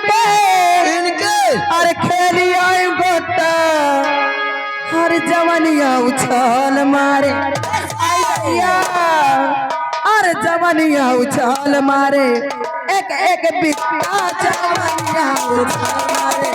मिलके अरे खेलिया गोटा हर जवनिया उछाल मारे अरे जवनिया उछाल मारे एक एक बिस्ता जवनिया उछाल मारे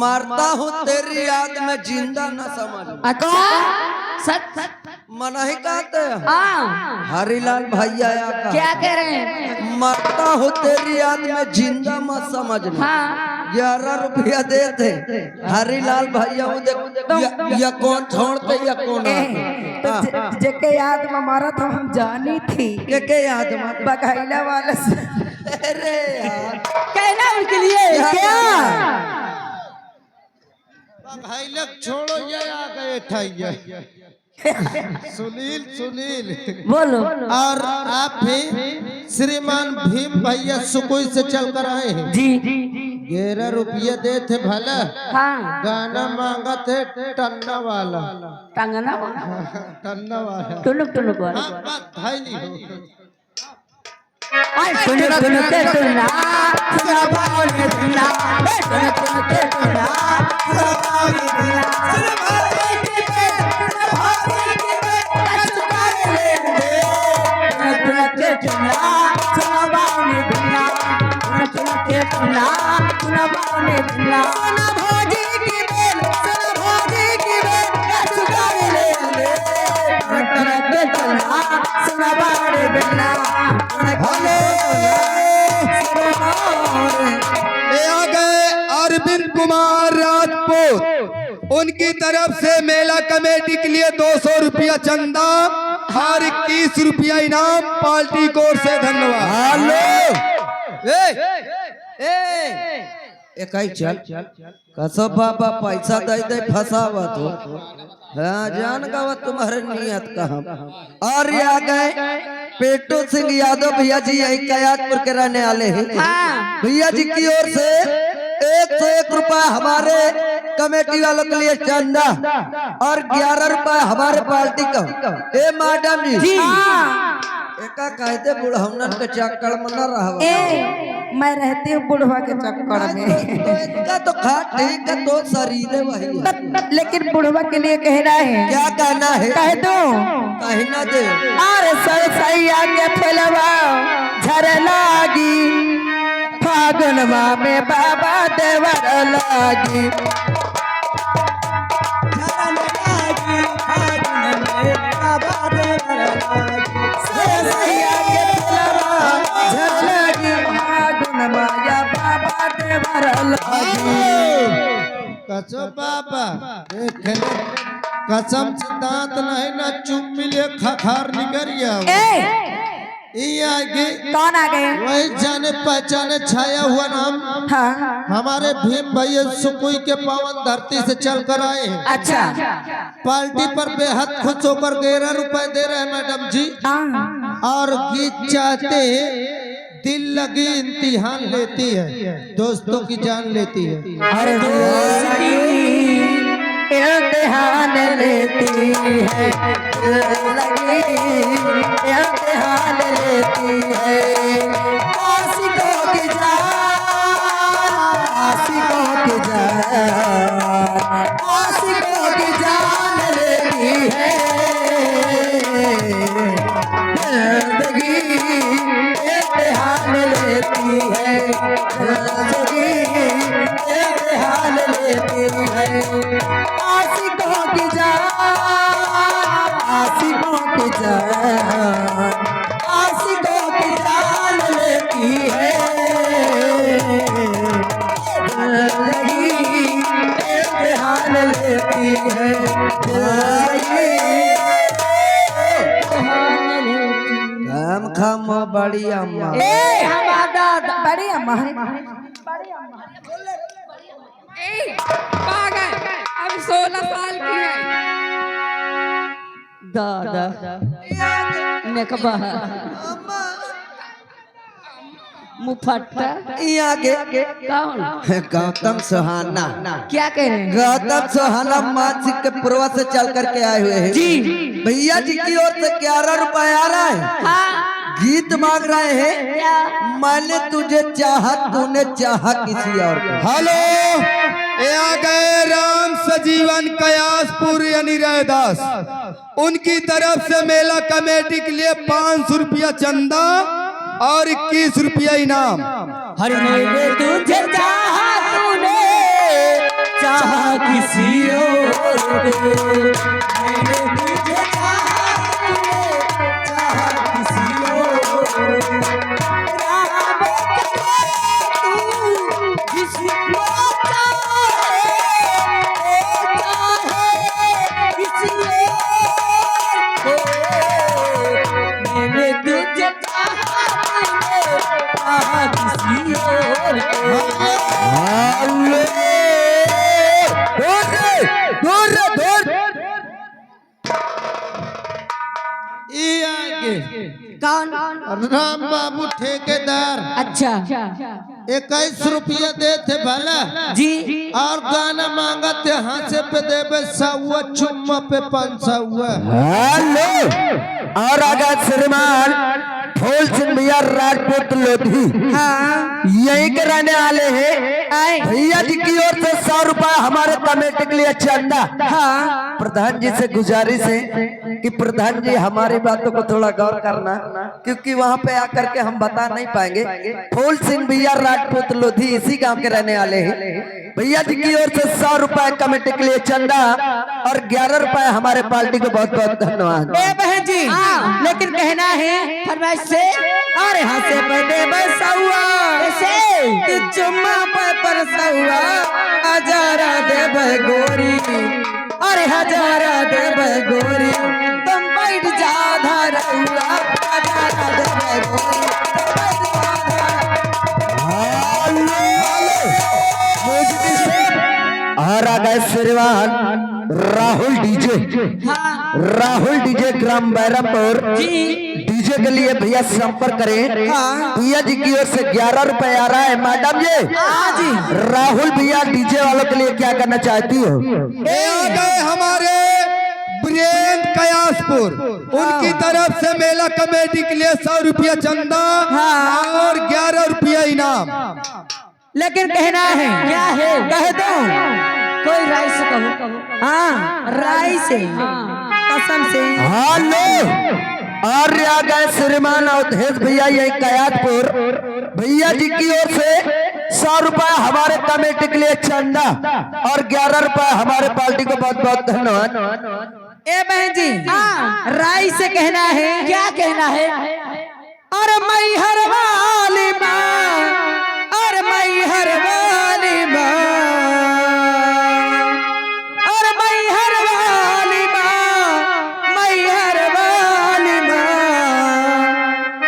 मरता हूँ तेरी याद में जिंदा न समझ सच मना ही कहते हैं हरिलाल भैया क्या कह रहे हैं मरता हूँ तेरी याद में जिंदा मत समझना 11 रुपया देते हरिलाल भैया या कौन छोड़ते या कौन जेके याद में मारा तो हम जानी थी के याद में बघैला वाला अरे यार कहना उनके लिए क्या भाई लोग छोड़ो ये आ गए ठाइया सुनील बोलो और आप भी श्रीमान भीम भैया सुकोई से चल कर आए हैं जी 11 रुपये दे थे भला हाँ गाना मांगा थे टन्ना वाला टंगना टन्ना वाला टुनुक वाला हाँ बात भाई नहीं हो टुनुक के टुना सुना बावले टुना टुनुक के टुना सुना बावले टुना सुना बावले के टुना सुना बावले टुना टुनुक के टुना सुना बावले टुना सुना भोजी की बेल सुना भोजी की बेल सुकार ले टुनुक के टुना सुना बावले टुना आ गए अरविंद कुमार राजपूत उनकी तरफ से मेला कमेटी के लिए 200 रुपया चंदा और 21 रुपया इनाम पार्टी की ओर से धन्यवाद। एक चल कसो बाबा पैसा दे फसावा तो हाँ जान गावा तुम्हारे नियत कहाँ और आ गए पेटू सिंह यादव भैया जी यही कयातपुर के रहने वाले हैं भैया जी की ओर से 101 रुपया हमारे कमेटी वालों के लिए चंदा और 11 रुपया हमारे पार्टी का ए मैडम जी एका कहते बुढ़ौनन के चक्कर में न रहा मैं रहती हूँ बुढ़वा के चक्कर में तो इनका तो खा ठीक है तो शरीर वही है। लेकिन बुढ़वा के लिए कहना है क्या कहना है कह दो कहीं ना दे अरे सैया के फलवा झर लागी फागुनवा में बाबा देवर लागी सैया के फलवा झर लागी फागुनवा या बाबा देवर लागी कसो बाबा कसम से दांत नहीं ना चुप मिले खखार निकरिया ये आगे कौन आ गए वही जाने पहचाने छाया हुआ नाम हाँ हमारे भीम भैया सुकुई के पावन धरती से चल कर आए हैं। अच्छा पार्टी पर बेहद खुश होकर 11 रुपए दे रहे हैं मैडम जी और गीत चाहते दिल लगी इम्तिहान लेती है दोस्तों की जान लेती है अरे इम्तिहान लेती है इम्तिहान लेती है आशिकों की जान आशिकों की जान आशिकों की जान लेती है जिंदगी इम्तिहान लेती है जिंदगी इम्तिहान लेती है आशिकों की जान आशिकों की जान आशिकों की जान लेती है जिंदगी इम्तिहान लेती है जिंदगी इम्तिहान लेती है खम बड़ी अम्मा ए हमारा बड़ी अम्मा है। पागल अब 16 साल की है। दादा नेकबा मुफट्टा यहाँ के कौन गौतम सुहाना क्या कह रहे हैं? गौतम सुहाना मानसिक के पूर्वा से चल करके आए हुए हैं जी भैया जी की ओर से 11 रुपए आ रहा है। हाँ गीत मांग रहे हैं क्या मैंने तुझे चाहा तूने चाहा किसी और को। हेलो, ये आ गए राम सजीवन कयासपुर यानी रैदास। उनकी तरफ से मेला कमेटी के लिए 500 रुपया चंदा और 21 रुपया इनाम। हर मैंने तुझे चाहा तूने चाहा किसी और को। मैंने तुझे चाहा तूने चाहा किसी और को। राम करे तू जिसको चाहे किसी और को। मैंने तुझे चाहा चाहा किसी और को। ये आगे कौन? राम बाबू ठेकेदार अच्छा 21 रुपया दे थे भला जी और गाना मांगा थे हाथे पे देवे 100 चुम्मा पे 500। हेलो और आगा श्रीमान फूल सिंह भैया राजपूत लोधी हाँ यही के रहने वाले हैं। आए भैया जी की ओर से 100 रुपया हमारे कमेटी के लिए चंदा। हाँ प्रधान जी से गुजारिश है कि प्रधान जी हमारी बातों को थोड़ा गौर करना, क्योंकि वहाँ पे आकर के हम बता नहीं पाएंगे। फूल सिंह भैया राजपूत लोधी इसी गांव के रहने वाले हैं। भैया जी की ओर से 100 रुपए कमेटी के लिए चंदा और 11 रुपए हमारे पार्टी को बहुत बहुत धन्यवाद। ए बहन जी लेकिन कहना है फरमाइश से और यहाँ से पैदे बसुआ ऐसे कि चुम्मा पर सहुआ हजारा दे गोरी और हजारा दे गोरी तुम बैठ जा धरौआ हजारा दे गोरी और आ गए श्रीमान राहुल डीजे ग्राम बैरमपुर डीजे के लिए भैया संपर्क करें। भैया जी की ओर से 11 रुपए आ रहा है। मैडम जी राहुल भैया डीजे वालों के लिए क्या करना चाहती हो? ये आ गए हमारे ब्रेन कयासपुर। उनकी तरफ से मेला कमेटी के लिए 100 रुपया चंदा और 11 रुपया इनाम। लेकिन कहना है क्या है कह दो कोई राय से कहो। हाँ राय से कसम से। हेलो और आ गए श्रीमान अवधेश भैया यही कयातपुर। भैया जी की ओर से 100 रुपए हमारे कमेटी के लिए चंदा और 11 रुपए हमारे पार्टी को बहुत बहुत धन्यवाद। ए बहन जी राय से कहना है क्या कहना है? और मई हर वाली माँ और मई हर वाली माँ और मई हर वाली माँ मई हर वाली माँ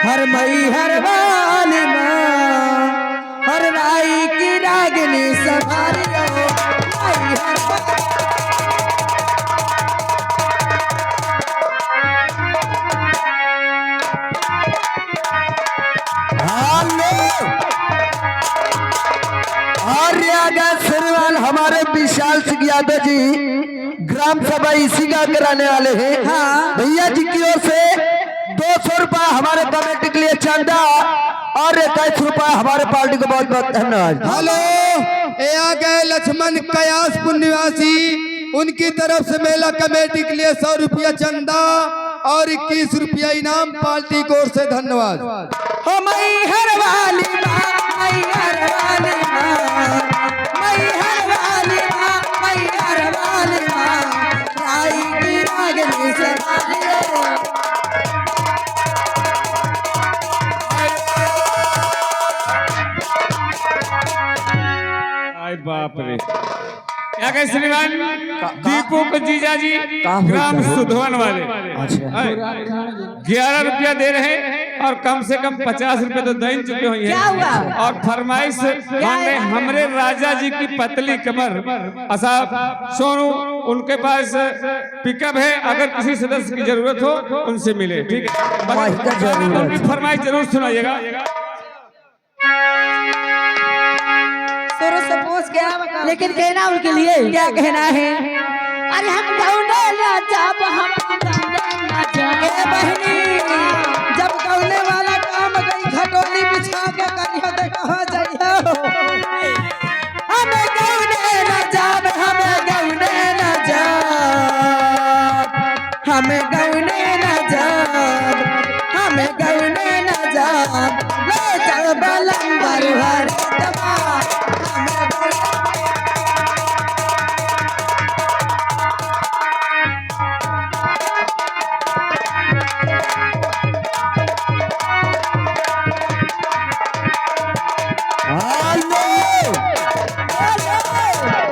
हर मई हर वाली माँ हर राई की रागिनी संभालियो मई हर श्रीमान हमारे विशाल सिंह यादव जी ग्राम सभा इसी का कराने वाले हैं। भैया जी की ओर से 200 रुपए हमारे कमेटी के लिए चंदा और 21 रुपए हमारे पार्टी को बहुत बहुत धन्यवाद। हेलो, ये आ गए लक्ष्मण कयासपुर निवासी। उनकी तरफ से मेला कमेटी के लिए 100 रुपया चंदा और 21 रुपया इनाम। पार्टी की ओर से धन्यवाद। हो मई हर वाली माँ मई हर वाली माँ मई हर वाली माँ मई हर वाली माँ राई की रागिनी संभालियो। आय बाप रे। क्या कहे श्रीमान दीपू को जीजा जी ग्राम सुधवन वाले 11 रुपया दे रहे हैं और कम से कम 50 रुपए तो दे चुके हुए क्या हुआ? और फरमाइश मांगे हमरे राजा जी की पतली कमर असाब सोनू उनके पास पिकअप है, अगर किसी सदस्य की जरूरत हो उनसे मिले, ठीक है? वाह, क्या जरूरत। उनकी फरमाइश जरूर सुनाइएगा। सुर से पूछ के लेकिन कहना उनके लिए क्या कहना है? अरे हम गाँव ना जाब हम गाँव ना जाए बहनी